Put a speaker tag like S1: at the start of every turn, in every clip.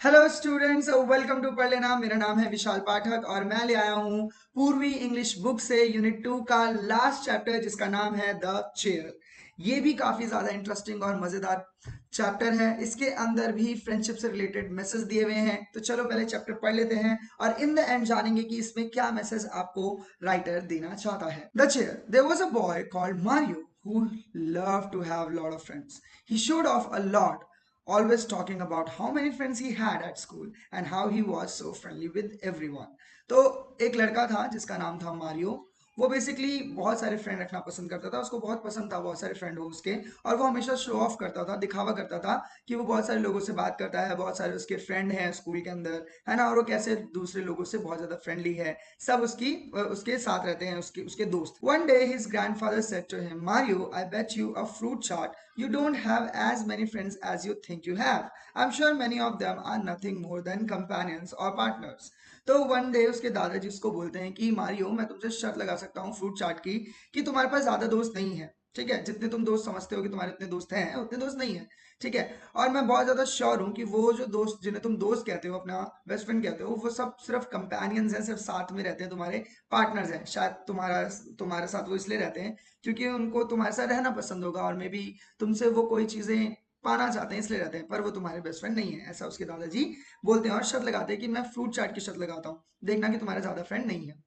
S1: Hello students, welcome to पढ़ लेना। मेरा नाम है विशाल पाठक और मैं ले आया हूँ पूर्वी इंग्लिश बुक से यूनिट 2 का लास्ट चैप्टर जिसका नाम है द चेयर। ये भी काफी ज्यादा इंटरेस्टिंग और मजेदार चैप्टर है। इसके अंदर भी फ्रेंडशिप से रिलेटेड मैसेज दिए हुए हैं। तो चलो पहले चैप्टर पढ़ लेते हैं और इन द एंड जानेंगे कि इसमें क्या मैसेज आपको राइटर देना चाहता है। The chair. There was a boy called Mario who loved to have lot of friends. He showed off a lot, always talking about how many friends he had at school and how he was so friendly with everyone. तो एक लड़का था जिसका नाम था Mario. वो basically बहुत सारे फ्रेंड रखना पसंद करता था। उसको बहुत पसंद था बहुत सारे फ्रेंड हो उसके। और वो हमेशा शो ऑफ करता था, दिखावा करता था कि वो बहुत सारे लोगों से बात करता है, बहुत सारे उसके फ्रेंड हैं स्कूल के अंदर, है ना। और वो कैसे दूसरे लोगों से बहुत ज्यादा फ्रेंडली है, सब उसके साथ रहते हैं, उसके उसके दोस्त। One day his grandfather said to him, Mario, I bet you a fruit chaat you don't have as many friends as you think you have. I'm sure many of them are nothing more than companions or partners. तो one day उसके दादाजी उसको बोलते हैं कि Mario, मैं तुमसे शर्त लगा सकता हूँ फ्रूट चाट की कि तुम्हारे पास ज्यादा दोस्त नहीं है। ठीक है, जितने तुम दोस्त समझते हो कि तुम्हारे इतने दोस्त हैं उतने दोस्त नहीं है। ठीक है, और मैं बहुत ज्यादा श्योर हूँ कि वो जो दोस्त जिन्हें तुम दोस्त कहते हो, अपना बेस्ट फ्रेंड कहते हो, वो सब सिर्फ कंपेनियंस हैं, सिर्फ साथ में रहते हैं, तुम्हारे पार्टनर्स हैं। शायद तुम्हारे साथ वो इसलिए रहते हैं क्योंकि उनको तुम्हारे साथ रहना पसंद होगा और मे बी तुमसे वो कोई चीजें पाना चाहते हैं इसलिए रहते हैं, पर वो तुम्हारे बेस्ट फ्रेंड नहीं है। ऐसा उसके दादाजी बोलते हैं और शर्त लगाते हैं कि मैं फ्रूट चाट की शर्त लगाता हूँ, देखना कि तुम्हारे ज्यादा फ्रेंड नहीं है।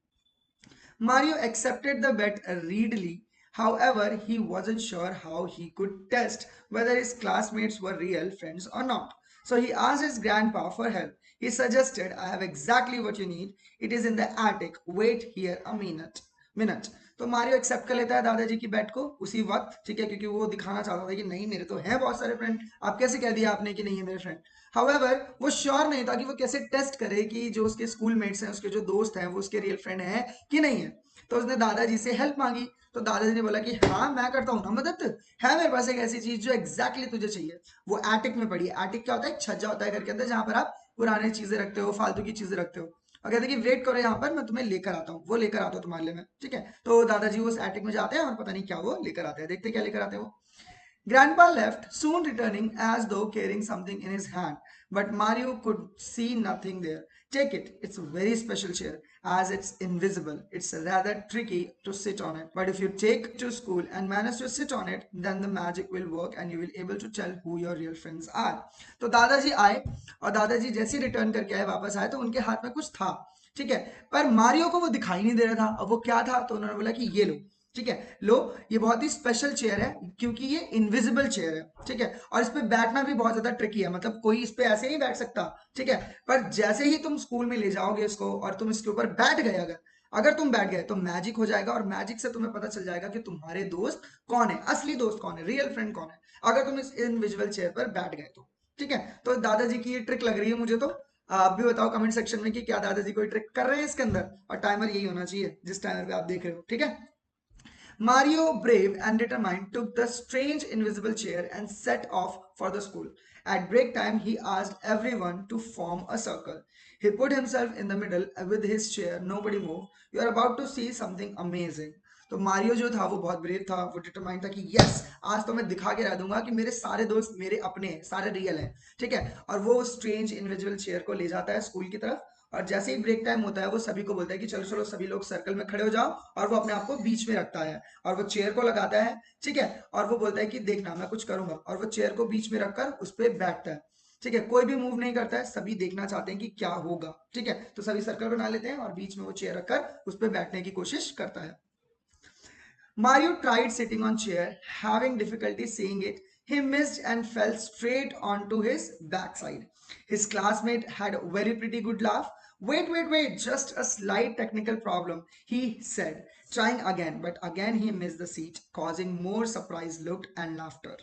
S1: Mario accepted the bet readily. However, he wasn't sure how he could test whether his classmates were real friends or not. So he asked his grandpa for help. He suggested, I have exactly what you need. It is in the attic. Wait here a minute. तो Mario accept कर लेता है दादाजी की bat को उसी वक्त। ठीक है, क्योंकि वो दिखाना चाहता था कि नहीं, मेरे तो हैं बहुत सारे फ्रेंड, आप कैसे कह दिया आपने कि नहीं है मेरे फ्रेंड। हाउएवर, वो श्योर नहीं था कि वो कैसे टेस्ट करे कि जो उसके स्कूल मेट्स हैं, उसके जो दोस्त हैं, वो उसके रियल फ्रेंड हैं कि नहीं है। तो उसने दादाजी से हेल्प मांगी। तो दादाजी ने बोला कि हाँ, मैं करता हूँ ना मदद, है मेरे पास एक ऐसी चीज जो एग्जैक्टली तुझे चाहिए। वो एटिक में पड़ी है। एटिक क्या होता है? एक छज्जा होता है घर के अंदर जहां पर आप पुराने चीजें रखते हो, फालतू की चीजें रखते हो। और कहते हैं कि वेट करो यहाँ पर, मैं तुम्हें लेकर आता हूँ। वो लेकर आता हूँ तुम्हारे लिए मैं। ठीक है, तो दादाजी उस एटिक में जाते हैं और पता नहीं क्या वो लेकर आते हैं। देखते हैं क्या लेकर आते हैं वो। Grandpa left, soon returning as though carrying something in his hand, but Mario could see nothing there. Take it, it's a very special chair, as it's invisible. It's rather tricky to sit on it, but if you take it to school and manage to sit on it, then the magic will work and you will able to tell who your real friends are. तो दादाजी आए और दादाजी जैसे ही return करके आए, वापस आए, तो उनके हाथ में कुछ था। ठीक है, पर मारियो को वो दिखाई नहीं दे रहा था। अब वो क्या था, तो उन्होंने बोला कि ये लो। ठीक है, लो, ये बहुत ही स्पेशल चेयर है क्योंकि ये इनविजिबल चेयर है। ठीक है, और इस पे बैठना भी बहुत ज्यादा ट्रिकी है, मतलब कोई इस पे ऐसे नहीं बैठ सकता। ठीक है, पर जैसे ही तुम स्कूल में ले जाओगे इसको और तुम इसके ऊपर बैठ गए, अगर अगर तुम बैठ गए तो मैजिक हो जाएगा और मैजिक से तुम्हें पता चल जाएगा कि तुम्हारे दोस्त कौन है, असली दोस्त कौन है, रियल फ्रेंड कौन है, अगर तुम इस इनविजिबल चेयर पर बैठ गए तो। ठीक है, तो दादाजी की ये ट्रिक लग रही है मुझे। तो आप भी बताओ कमेंट सेक्शन में कि क्या दादाजी कोई ट्रिक कर रहे हैं इसके अंदर। और टाइमर यही होना चाहिए जिस टाइमर पे आप देख रहे हो। ठीक है, Mario, brave and determined, took the strange invisible chair and set off for the school. At break time, he asked everyone to form a circle. He put himself in the middle with his chair. Nobody moved. You are about to see something amazing. तो Mario जो था वो बहुत brave था, वो determined था कि yes, आज तो मैं दिखा के रह दूंगा कि मेरे सारे दोस्त मेरे अपने हैं, सारे रियल हैं। ठीक है, और वो स्ट्रेंज इनविजिबल चेयर को ले जाता है स्कूल की तरफ। और जैसे ही ब्रेक टाइम होता है वो सभी को बोलता है कि चलो चलो सभी लोग सर्कल में खड़े हो जाओ। और वो अपने आप को बीच में रखता है और वो चेयर को लगाता है। ठीक है, और वो बोलता है कि देखना मैं कुछ करूंगा, और वो चेयर को बीच में रखकर उस पर बैठता है। ठीक है, कोई भी मूव नहीं करता है, सभी देखना चाहते हैं कि क्या होगा। ठीक है, तो सभी सर्कल बना लेते हैं और बीच में वो चेयर रखकर उस पर बैठने की कोशिश करता है। Mario tried sitting on chair, having difficulty seeing it. He missed and fell straight onto his backside. His classmate had a very pretty good laugh. Wait, just a slight technical problem, he said, trying again, but again he missed the seat, causing more surprise looks and laughter.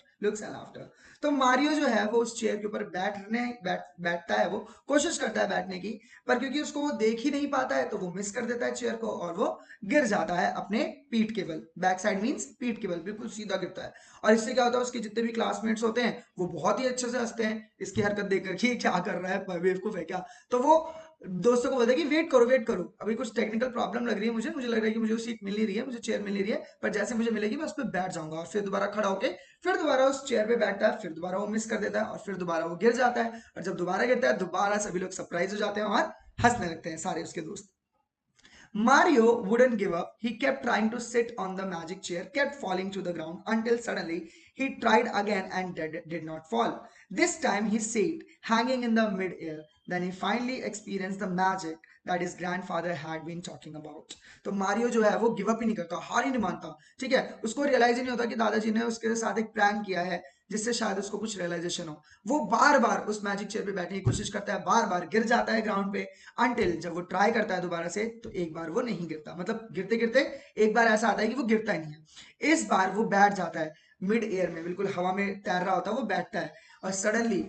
S1: तो Mario जो है वो उस chair के ऊपर बैठता है, वो कोशिश करता है बैठने की, पर क्योंकि उसको वो देख ही नहीं पाता है तो वो मिस कर देता है चेयर को और वो गिर जाता है अपने पीठ के बल। बैक साइड मीन्स पीठ के बल, बिल्कुल सीधा गिरता है। और इससे क्या होता है, उसके जितने भी क्लासमेट्स होते हैं वो बहुत ही अच्छे से हंसते हैं इसकी हरकत देखकर कि क्या कर रहा है, बेवकूफ है क्या। तो वो दोस्तों को बोलता है कि वेट करो, अभी कुछ टेक्निकल प्रॉब्लम लग रही है मुझे, मुझे लग रहा है कि मुझे वो सीट मिल नहीं रही है, मुझे चेयर मिल नहीं रही है, पर जैसे मुझे मिलेगी मैं उस पर बैठ जाऊंगा। और फिर दोबारा खड़ा होके फिर दोबारा उस चेयर पे बैठता है, फिर दोबारा वो मिस कर देता है और फिर दोबारा वो गिर जाता है। और जब दोबारा गिरता है दोबारा सभी लोग सरप्राइज हो जाते हैं और हंसने लगते हैं सारे उसके दोस्त। Mario wouldn't give up. He kept trying to sit on the magic chair, kept falling to the ground until suddenly he tried again and did not fall. This time he stayed hanging in the mid-air. Then he finally experienced the magic that his grandfather had been talking about. तो Mario जो है वो give up ही नहीं करता, हार ही नहीं मानता। ठीक है, उसको रियलाइज ही नहीं होता कि दादाजी ने उसके साथ एक प्रैंक किया है जिससे शायद उसको कुछ रियलाइजेशन हो। वो बार बार उस मैजिक चेयर पे बैठने की कोशिश करता है, बार बार गिर जाता है ग्राउंड पे, अनटिल जब वो ट्राई करता है दोबारा से तो एक बार वो नहीं गिरता, मतलब गिरते गिरते एक बार ऐसा आता है कि वो गिरता ही नहीं है। इस बार वो बैठ जाता है मिड एयर में, बिल्कुल हवा में तैर रहा होता है, वो बैठता है और सडनली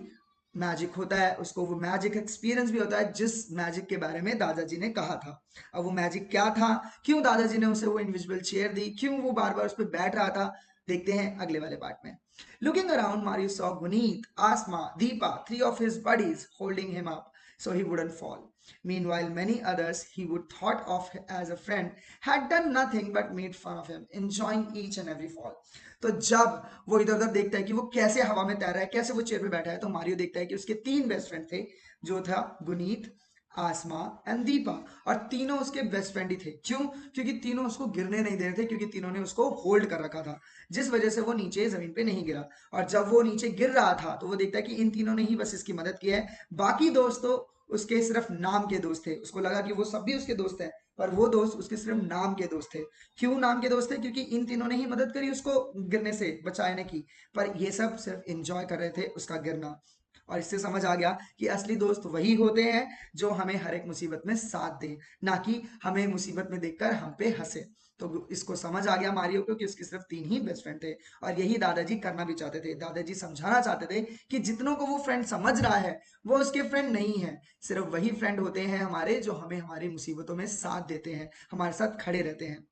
S1: मैजिक होता है, उसको वो मैजिक एक्सपीरियंस भी होता है जिस मैजिक के बारे में दादाजी ने कहा था। अब वो मैजिक क्या था, क्यों दादाजी ने उसे वो इनविजिबल चेयर दी, क्यों वो बार बार उस पर बैठ रहा था, देखते हैं अगले वाले पार्ट में। Looking around Mario saw Guneet, Asma, Deepa, three of his buddies holding him up so he wouldn't fall. Meanwhile, many others he would thought of as a friend had done nothing but made fun of him, enjoying each and every fall. तो जब वो इधर उधर देखता है कि वो कैसे हवा में तैर रहा है, कैसे वो चेयर पे बैठा है, तो मारियो देखता है कि उसके तीन बेस्ट फ्रेंड थे, जो था गुनीत, आसमा एंड दीपा। और तीनों उसके बेस्ट फ्रेंड ही थे। क्यों? क्योंकि तीनों उसको गिरने नहीं दे रहे थे, क्योंकि तीनों ने उसको होल्ड कर रखा था, जिस वजह से वो नीचे जमीन पे नहीं गिरा। और जब वो नीचे गिर रहा था तो वो देखता है कि इन तीनों ने ही बस इसकी मदद की है, बाकी दोस्त तो उसके सिर्फ नाम के दोस्त थे। उसको लगा कि वो सब भी उसके दोस्त हैं, पर वो दोस्त उसके सिर्फ नाम के दोस्त थे। क्यों नाम के दोस्त थे? क्योंकि इन तीनों ने ही मदद करी उसको गिरने से बचाने की, पर ये सब सिर्फ एंजॉय कर रहे थे उसका गिरना। और इससे समझ आ गया कि असली दोस्त वही होते हैं जो हमें हर एक मुसीबत में साथ दें, ना कि हमें मुसीबत में देखकर हम पे हंसे। तो इसको समझ आ गया मारियो को कि उसके सिर्फ तीन ही बेस्ट फ्रेंड थे, और यही दादाजी करना भी चाहते थे। दादाजी समझाना चाहते थे कि जितनों को वो फ्रेंड समझ रहा है वो उसके फ्रेंड नहीं है, सिर्फ वही फ्रेंड होते हैं हमारे जो हमें हमारी मुसीबतों में साथ देते हैं, हमारे साथ खड़े रहते हैं।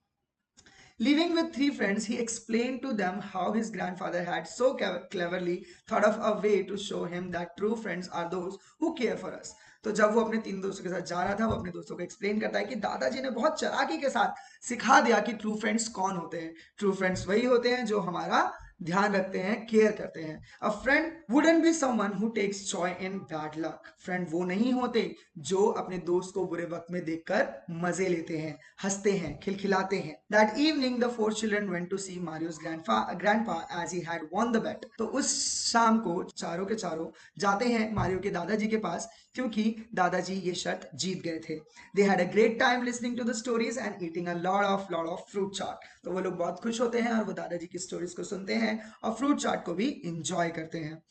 S1: Living with three friends, he explained to them how his grandfather had so cleverly thought of a way to show him that true friends are those who care for us. तो जब वो अपने तीन दोस्तों के साथ जा रहा था, वो अपने दोस्तों को एक्सप्लेन करता है कि दादाजी ने बहुत चालाकी के साथ सिखा दिया कि ट्रू फ्रेंड्स कौन होते हैं। ट्रू फ्रेंड्स वही होते हैं जो हमारा ध्यान रखते हैं, केयर करते हैं। A friend wouldn't be someone who takes joy in bad luck. Friend वो नहीं होते जो अपने दोस्त को बुरे वक्त में देखकर मजे लेते हैं, हंसते हैं, खिलखिलाते हैं। That evening the four children went to see Mario's grandpa as he had won the bet. तो उस शाम को चारों के चारों जाते हैं मारियो के दादाजी के पास, क्योंकि दादाजी ये शर्त जीत गए थे। They had a great time listening to the stories and eating a lot of fruit chaat. तो वो लोग बहुत खुश होते हैं और वो दादाजी की स्टोरीज को सुनते हैं और फ्रूट चाट को भी इंजॉय करते हैं।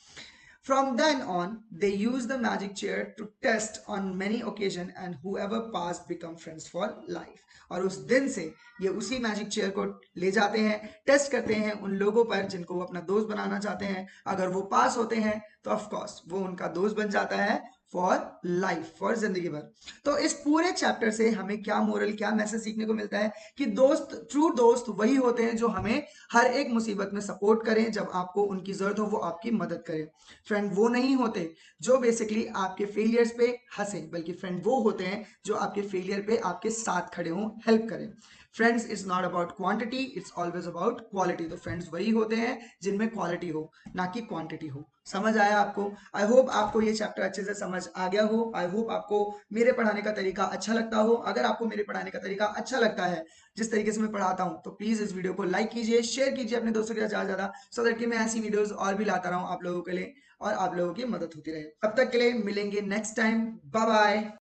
S1: From then on, they used the magic chair to test on many occasions, and whoever passed become friends for life. और उस दिन से ये उसी मैजिक चेयर को ले जाते हैं, टेस्ट करते हैं उन लोगों पर जिनको वो अपना दोस्त बनाना चाहते हैं। अगर वो पास होते हैं तो ऑफ कोर्स वो उनका दोस्त बन जाता है फॉर लाइफ, फॉर जिंदगी भर। तो इस पूरे चैप्टर से हमें क्या मोरल, क्या मैसेज सीखने को मिलता है कि दोस्त, ट्रू दोस्त वही होते हैं जो हमें हर एक मुसीबत में सपोर्ट करें, जब आपको उनकी जरूरत हो वो आपकी मदद करें। फ्रेंड वो नहीं होते जो बेसिकली आपके फेलियर्स पे हंसे, बल्कि फ्रेंड वो होते हैं जो आपके फेलियर पे आपके साथ खड़े हों, हेल्प करें। Friends is not about quantity, it's always about quality. तो फ्रेंड्स वही होते हैं जिनमें क्वालिटी हो, ना कि क्वांटिटी हो। समझ आया आपको? आई होप आपको ये चैप्टर अच्छे से समझ आ गया हो। आई होप आपको मेरे पढ़ाने का तरीका अच्छा लगता हो। अगर आपको मेरे पढ़ाने का तरीका अच्छा लगता है, जिस तरीके से मैं पढ़ाता हूँ, तो प्लीज इस वीडियो को लाइक कीजिए, शेयर कीजिए अपने दोस्तों के साथ ज्यादा ज्यादा, सो दैट कि मैं ऐसी वीडियोस और भी लाता रहूं आप लोगों के लिए और आप लोगों की मदद होती रहे। तब तक के लिए मिलेंगे नेक्स्ट टाइम। Bye bye.